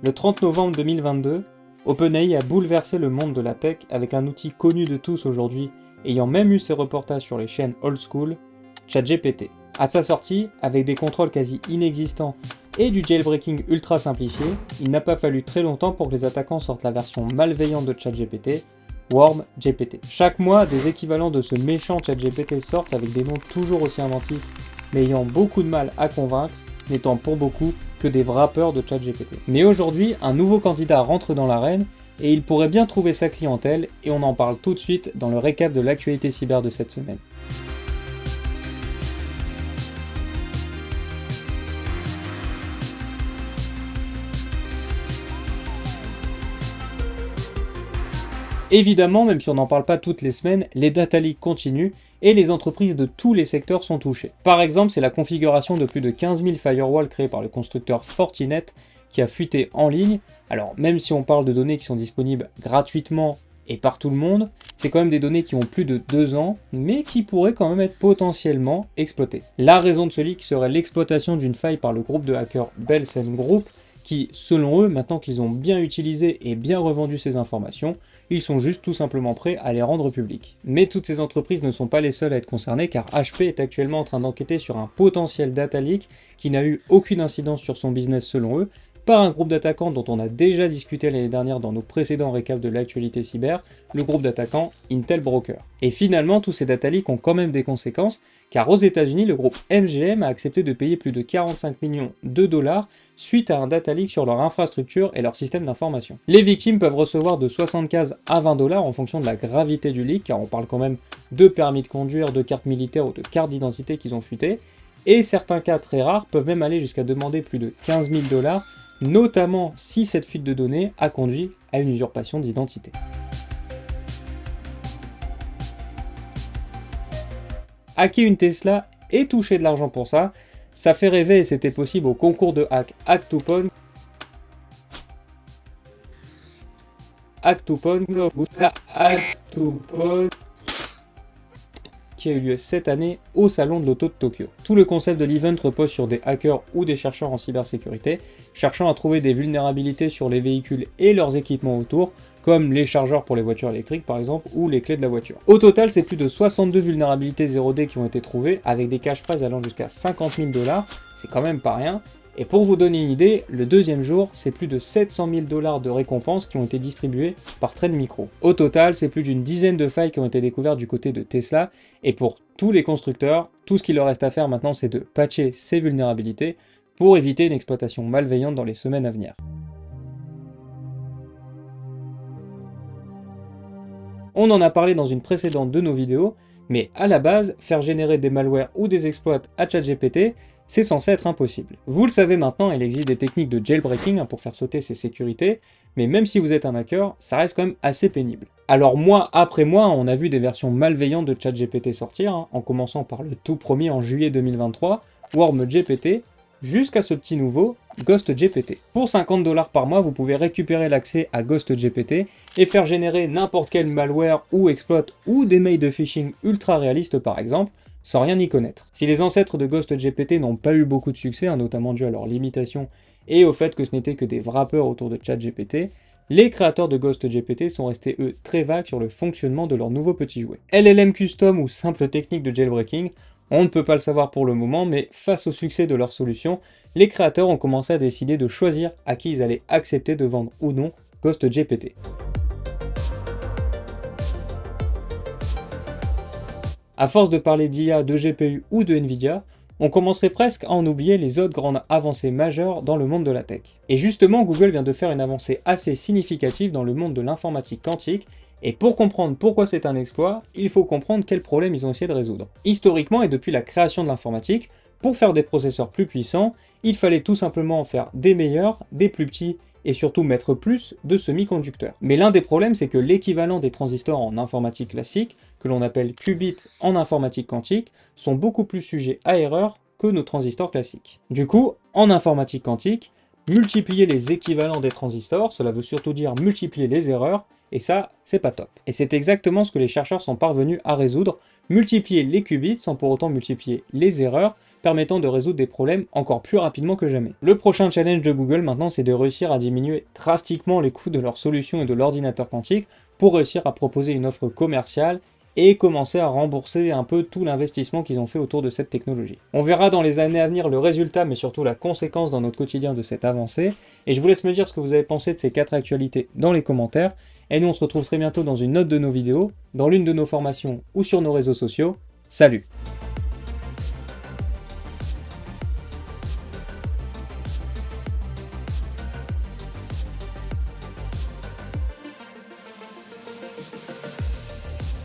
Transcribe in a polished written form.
Le 30 novembre 2022, OpenAI a bouleversé le monde de la tech avec un outil connu de tous aujourd'hui, ayant même eu ses reportages sur les chaînes old school, ChatGPT. À sa sortie, avec des contrôles quasi inexistants et du jailbreaking ultra simplifié, il n'a pas fallu très longtemps pour que les attaquants sortent la version malveillante de ChatGPT, WormGPT. Chaque mois, des équivalents de ce méchant ChatGPT sortent avec des noms toujours aussi inventifs, mais ayant beaucoup de mal à convaincre, n'étant pour beaucoup que des wrappers de ChatGPT. Mais aujourd'hui, un nouveau candidat rentre dans l'arène et il pourrait bien trouver sa clientèle, et on en parle tout de suite dans le récap de l'actualité cyber de cette semaine. Évidemment, même si on n'en parle pas toutes les semaines, les data leaks continuent et les entreprises de tous les secteurs sont touchées. Par exemple, c'est la configuration de plus de 15 000 firewalls créés par le constructeur Fortinet qui a fuité en ligne. Alors, même si on parle de données qui sont disponibles gratuitement et par tout le monde, c'est quand même des données qui ont plus de 2 ans, mais qui pourraient quand même être potentiellement exploitées. La raison de ce leak serait l'exploitation d'une faille par le groupe de hackers Belsen Group, qui, selon eux, maintenant qu'ils ont bien utilisé et bien revendu ces informations, ils sont juste tout simplement prêts à les rendre publiques. Mais toutes ces entreprises ne sont pas les seules à être concernées, car HP est actuellement en train d'enquêter sur un potentiel data leak qui n'a eu aucune incidence sur son business selon eux, par un groupe d'attaquants dont on a déjà discuté l'année dernière dans nos précédents récaps de l'actualité cyber, le groupe d'attaquants Intel Broker. Et finalement, tous ces data leaks ont quand même des conséquences, car aux États-Unis, le groupe MGM a accepté de payer plus de 45 millions de dollars suite à un data leak sur leur infrastructure et leur système d'information. Les victimes peuvent recevoir de 75 à 20 dollars en fonction de la gravité du leak, car on parle quand même de permis de conduire, de cartes militaires ou de cartes d'identité qu'ils ont fuité, et certains cas très rares peuvent même aller jusqu'à demander plus de 15 000 dollars, notamment si cette fuite de données a conduit à une usurpation d'identité. Hacker une Tesla et toucher de l'argent pour ça, ça fait rêver et c'était possible au concours de hack Hack2Pwn. Qui a eu lieu cette année au salon de l'auto de Tokyo. Tout le concept de l'event repose sur des hackers ou des chercheurs en cybersécurité, cherchant à trouver des vulnérabilités sur les véhicules et leurs équipements autour, comme les chargeurs pour les voitures électriques par exemple, ou les clés de la voiture. Au total, c'est plus de 62 vulnérabilités 0D qui ont été trouvées, avec des cash prizes allant jusqu'à 50 000 dollars, c'est quand même pas rien. Et pour vous donner une idée, le deuxième jour, c'est plus de 700 000 dollars de récompenses qui ont été distribuées par Trend Micro. Au total, c'est plus d'une dizaine de failles qui ont été découvertes du côté de Tesla, et pour tous les constructeurs, tout ce qu'il leur reste à faire maintenant, c'est de patcher ces vulnérabilités pour éviter une exploitation malveillante dans les semaines à venir. On en a parlé dans une précédente de nos vidéos, mais à la base, faire générer des malwares ou des exploits à ChatGPT, c'est censé être impossible. Vous le savez maintenant, il existe des techniques de jailbreaking pour faire sauter ces sécurités, mais même si vous êtes un hacker, ça reste quand même assez pénible. Alors mois après mois, on a vu des versions malveillantes de ChatGPT sortir, en commençant par le tout premier en juillet 2023, WormGPT, jusqu'à ce petit nouveau, GhostGPT. Pour 50 dollars par mois, vous pouvez récupérer l'accès à GhostGPT et faire générer n'importe quel malware ou exploit ou des mails de phishing ultra réalistes par exemple, sans rien y connaître. Si les ancêtres de GhostGPT n'ont pas eu beaucoup de succès, notamment dû à leurs limitations et au fait que ce n'était que des wrappers autour de ChatGPT, les créateurs de GhostGPT sont restés eux très vagues sur le fonctionnement de leur nouveau petit jouet. LLM custom ou simple technique de jailbreaking, on ne peut pas le savoir pour le moment, mais face au succès de leur solution, les créateurs ont commencé à décider de choisir à qui ils allaient accepter de vendre ou non GhostGPT. À force de parler d'IA, de GPU ou de Nvidia, on commencerait presque à en oublier les autres grandes avancées majeures dans le monde de la tech. Et justement, Google vient de faire une avancée assez significative dans le monde de l'informatique quantique, et pour comprendre pourquoi c'est un exploit, il faut comprendre quels problèmes ils ont essayé de résoudre. Historiquement et depuis la création de l'informatique, pour faire des processeurs plus puissants, il fallait tout simplement en faire des meilleurs, des plus petits, et surtout mettre plus de semi-conducteurs. Mais l'un des problèmes, c'est que l'équivalent des transistors en informatique classique, que l'on appelle qubits en informatique quantique, sont beaucoup plus sujets à erreur que nos transistors classiques. Du coup, en informatique quantique, multiplier les équivalents des transistors, cela veut surtout dire multiplier les erreurs, et ça, c'est pas top. Et c'est exactement ce que les chercheurs sont parvenus à résoudre, multiplier les qubits sans pour autant multiplier les erreurs, permettant de résoudre des problèmes encore plus rapidement que jamais. Le prochain challenge de Google maintenant, c'est de réussir à diminuer drastiquement les coûts de leurs solutions et de l'ordinateur quantique pour réussir à proposer une offre commerciale et commencer à rembourser un peu tout l'investissement qu'ils ont fait autour de cette technologie. On verra dans les années à venir le résultat, mais surtout la conséquence dans notre quotidien de cette avancée, et je vous laisse me dire ce que vous avez pensé de ces 4 actualités dans les commentaires, et nous on se retrouve très bientôt dans une autre de nos vidéos, dans l'une de nos formations ou sur nos réseaux sociaux. Salut!